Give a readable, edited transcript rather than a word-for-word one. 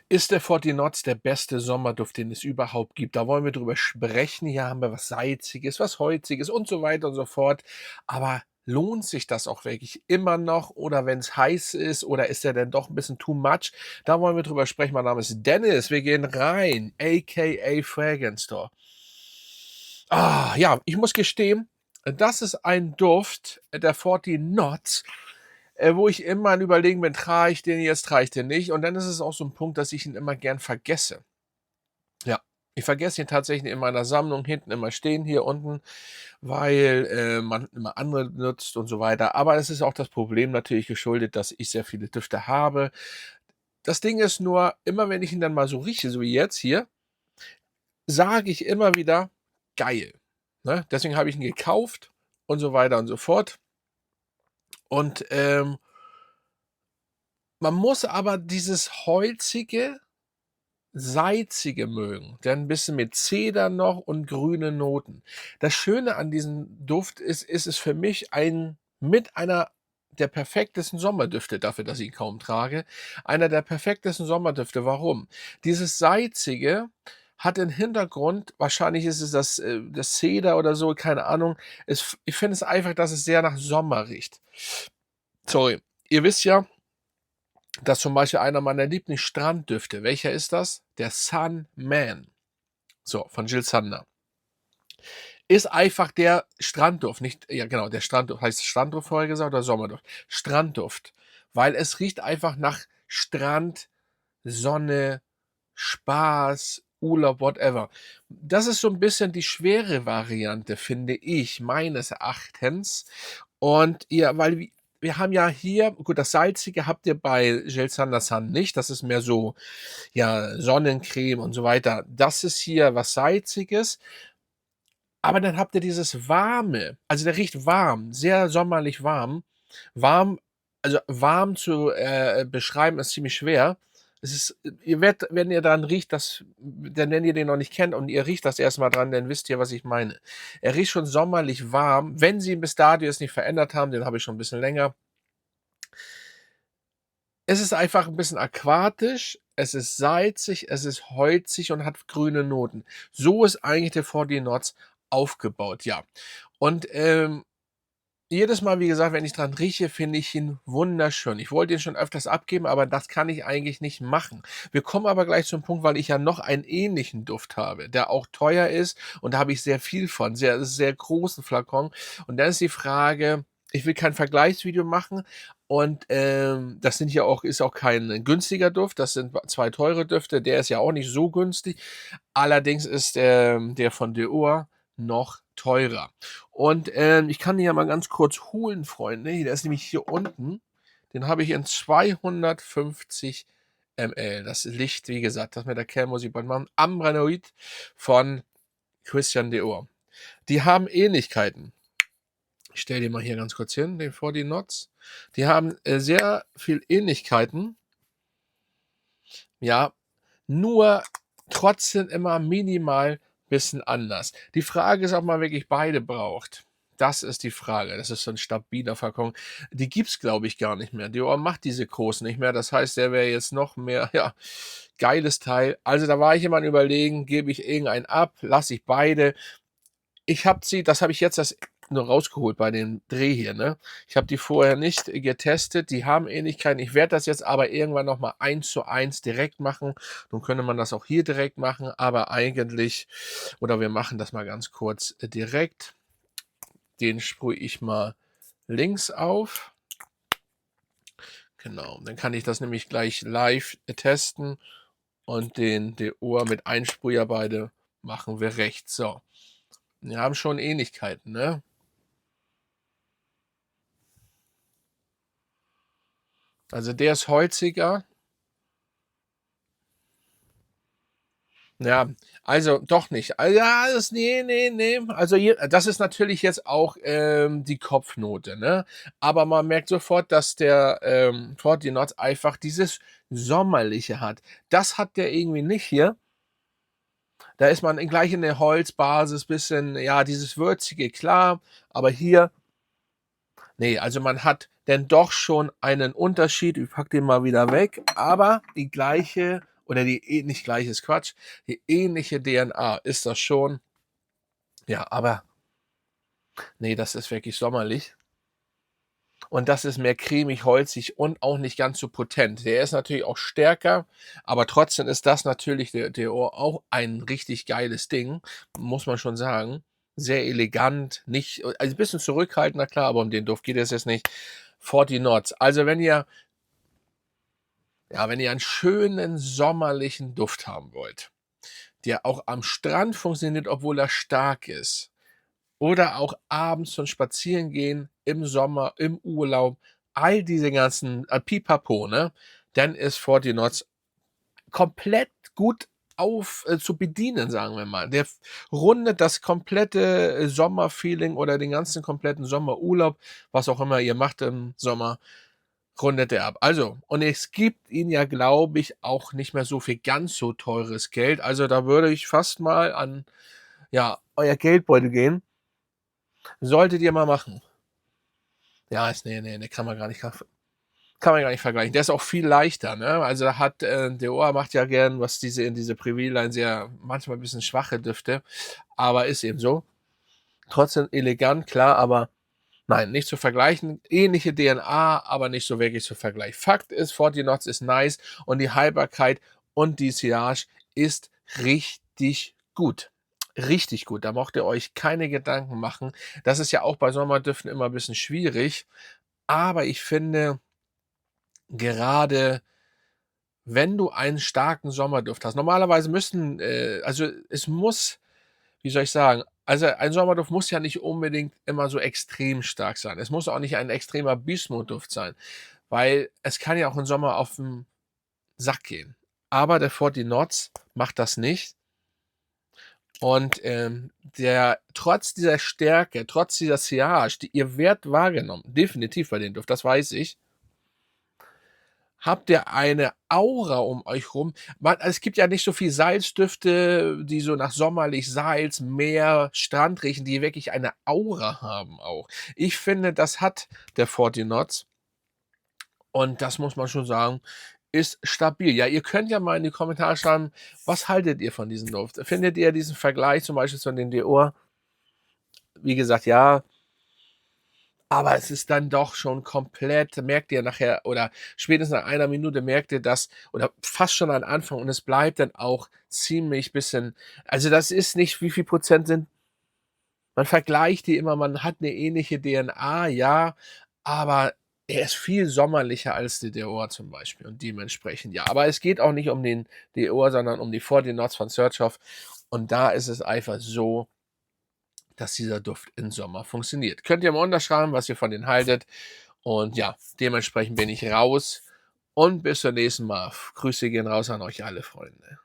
Ist der Forty-Knots der beste Sommerduft, den es überhaupt gibt? Da wollen wir drüber sprechen. Hier haben wir was Salziges, was Holziges und so weiter und so fort. Aber lohnt sich das auch wirklich immer noch oder wenn es heiß ist oder ist der denn doch ein bisschen too much? Da wollen wir drüber sprechen. Mein Name ist Dennis. Wir gehen rein, aka Fragrance Store. Ja, ich muss gestehen, das ist ein Duft, der Forty-Knots, wo ich immer am Überlegen bin, trage ich den jetzt, trage ich den nicht? Und dann ist es auch so 'n Punkt, dass ich ihn immer gern vergesse. Ja, ich vergesse ihn tatsächlich in meiner Sammlung hinten immer stehen hier unten, weil, man immer andere nutzt und so weiter. Aber es ist auch das Problem natürlich geschuldet, dass ich sehr viele Düfte habe. Das Ding ist nur, immer wenn ich ihn dann mal so rieche, so wie jetzt hier, sage ich immer wieder: „Geil", ne? Deswegen habe ich ihn gekauft und so weiter und so fort. Und, man muss aber dieses holzige, salzige mögen, dann 'n bisschen mit Zeder noch und grüne Noten. Das Schöne an diesem Duft ist es für mich einer der perfektesten Sommerdüfte dafür, dass ich ihn kaum trage. Einer der perfektesten Sommerdüfte. Warum? Dieses Salzige hat den Hintergrund, wahrscheinlich ist es das Zeder oder so, keine Ahnung. Ich finde es einfach, dass es sehr nach Sommer riecht. Sorry. Ihr wisst ja, das ist zum Beispiel einer meiner Lieblingsstranddüfte. Welcher ist das? Der Sun Man. So, von Jill Sander. Ist einfach der Strandduft, nicht ja genau, der Strandduft. Heißt Strandduft vorher gesagt oder Sommerduft? Strandduft, weil es riecht einfach nach Strand, Sonne, Spaß, Urlaub, whatever. Das ist so 'n bisschen die schwere Variante, finde ich, meines Erachtens. Und ja, weil wir haben ja hier gut, das Salzige habt ihr bei Gel Sanda San nicht. Das ist mehr so, ja, Sonnencreme und so weiter. Das ist hier was Salziges, aber dann habt ihr dieses Warme. Also, der riecht warm, sehr sommerlich warm. Warm also, warm zu, beschreiben ist ziemlich schwer. Es ist ihr werdet, wenn ihr dran riecht, dann wenn ihr den noch nicht kennt und ihr riecht das erst mal dran, dann wisst ihr, was ich meine. Er riecht schon sommerlich warm, wenn sie bis dato es nicht verändert haben, den habe ich schon 'n bisschen länger. Es ist einfach 'n bisschen aquatisch, es ist salzig, es ist holzig und hat grüne Noten. So ist eigentlich der Forty Knots aufgebaut, ja. Und, jedes Mal, wie gesagt, wenn ich dran rieche, finde ich ihn wunderschön. Ich wollte ihn schon öfters abgeben, aber das kann ich eigentlich nicht machen. Wir kommen aber gleich zum Punkt, weil ich ja noch einen ähnlichen Duft habe, der auch teuer ist und da habe ich sehr viel von, sehr großen Flakon. Und dann ist die Frage, ich will kein Vergleichsvideo machen und, das sind ja auch ist auch kein günstiger Duft, das sind 2 teure Düfte. Der ist ja auch nicht so günstig. Allerdings ist, der von Dior noch teurer. Und, ich kann den ja mal ganz kurz holen, Freunde. Der ist nämlich hier unten. Den habe ich in 250 ml. Das Licht, wie gesagt, das mit der Cam muss ich bald machen. Ambre Noir von Christian Dior. Die haben Ähnlichkeiten. Ich stelle den mal hier ganz kurz hin, den Forty Knots. Die haben, sehr viel Ähnlichkeiten. Ja, nur trotzdem immer minimal bisschen anders. Die Frage ist, ob man wirklich beide braucht. Das ist die Frage. Das ist so 'n stabiler Flakon. Die gibt's, glaube ich, gar nicht mehr. Dior macht diese großen nicht mehr. Das heißt, der wäre jetzt noch mehr ja, geiles Teil. Also, da war ich immer am Überlegen, gebe ich irgendeinen ab, lasse ich beide. Ich habe sie das habe ich jetzt erst nur rausgeholt bei dem Dreh hier, ne? Ich habe die vorher nicht getestet. Die haben Ähnlichkeiten. Ich werde das jetzt aber irgendwann noch mal 1:1 direkt machen. Nun könnte man das auch hier direkt machen, aber eigentlich oder wir machen das mal ganz kurz, direkt. Den sprühe ich mal links auf. Genau, dann kann ich das nämlich gleich live testen und den Dior mit Einsprüher beide machen wir rechts. So, wir haben schon Ähnlichkeiten, ne? Also, der ist holziger. Ja, also doch nicht. Ja, das ne. Also hier das ist natürlich jetzt auch, die Kopfnote, ne? Aber man merkt sofort, dass der, Forty Knots einfach dieses Sommerliche hat. Das hat der irgendwie nicht hier. Da ist man gleich in der Holzbasis, bisschen, ja, dieses Würzige, klar, aber hier ne, also man hat denn doch schon einen Unterschied. Ich packe den mal wieder weg, aber die gleiche oder nicht gleich ist Quatsch, die ähnliche DNA ist das schon. Ja, aber nee, das ist wirklich sommerlich. Und das ist mehr cremig, holzig und auch nicht ganz so potent. Der ist natürlich auch stärker, aber trotzdem ist das natürlich der auch ein richtig geiles Ding, muss man schon sagen. Sehr elegant, nicht also, 'n bisschen zurückhaltender, klar, aber um den Duft geht es jetzt nicht. Forty Knots. Also, wenn ihr einen schönen sommerlichen Duft haben wollt, der auch am Strand funktioniert, obwohl er stark ist, oder auch abends zum Spazierengehen im Sommer, im Urlaub, all diese ganzen, Pipapo, ne? Dann ist Forty Knots komplett gut zu bedienen, sagen wir mal. Der rundet das komplette, Sommerfeeling oder den ganzen kompletten Sommerurlaub, was auch immer ihr macht im Sommer, rundet er ab. Also, und es gibt ihn ja, glaube ich, auch nicht mehr so für ganz so teures Geld. Also, da würde ich fast mal an, ja, euer Geldbeutel gehen. Solltet ihr mal machen. Ja, ist ne, kann man gar nicht vergleichen. Der ist auch viel leichter, ne? Also, da hat, Dior macht ja gern, was in diese Privée-Line sehr manchmal 'n bisschen schwache Düfte, aber ist eben so. Trotzdem elegant, klar, aber nein, nicht zu vergleichen. Ähnliche DNA, aber nicht so wirklich zu vergleichen. Fakt ist, Forty Knots ist nice und die Haltbarkeit und die Sillage ist richtig gut. Richtig gut. Da braucht ihr euch keine Gedanken machen. Das ist ja auch bei Sommerdüften immer 'n bisschen schwierig, aber ich finde, gerade wenn du einen starken Sommerduft hast, normalerweise müssten, also, es muss, wie soll ich sagen, also, ein Sommerduft muss ja nicht unbedingt immer so extrem stark sein. Es muss auch nicht ein extremer Bismut-Duft sein, weil es kann ja auch im Sommer auf 'n Sack gehen. Aber der Forty Knots macht das nicht und, der trotz dieser Stärke, trotz dieser Sillage, die ihr werdet wahrgenommen, definitiv bei dem Duft, das weiß ich, habt ihr eine Aura um euch rum. Es gibt ja nicht so viel Salzdüfte, die so nach sommerlich Salz, Meer, Strand riechen, die wirklich eine Aura haben auch. Ich finde, das hat der Forty Knots und das muss man schon sagen, ist stabil. Ja, ihr könnt ja mal in die Kommentare schreiben, was haltet ihr von diesem Duft? Findet ihr diesen Vergleich zum Beispiel zu den Dior, wie gesagt, ja, aber es ist dann doch schon komplett, merkt ihr nachher oder spätestens nach einer Minute merkt ihr das oder fast schon am Anfang und es bleibt dann auch ziemlich bisschen, also, das ist nicht, wie viel Prozent sind, man vergleicht die immer, man hat 'ne ähnliche DNA, ja, aber er ist viel sommerlicher als die Dior zum Beispiel und dementsprechend ja. Aber es geht auch nicht um den Dior, sondern um die Forty Knots von Xerjoff und da ist es einfach so, dass dieser Duft im Sommer funktioniert. Könnt ihr mal unterschreiben, was ihr von denen haltet. Und ja, dementsprechend bin ich raus und bis zum nächsten Mal. Grüße gehen raus an euch alle, Freunde.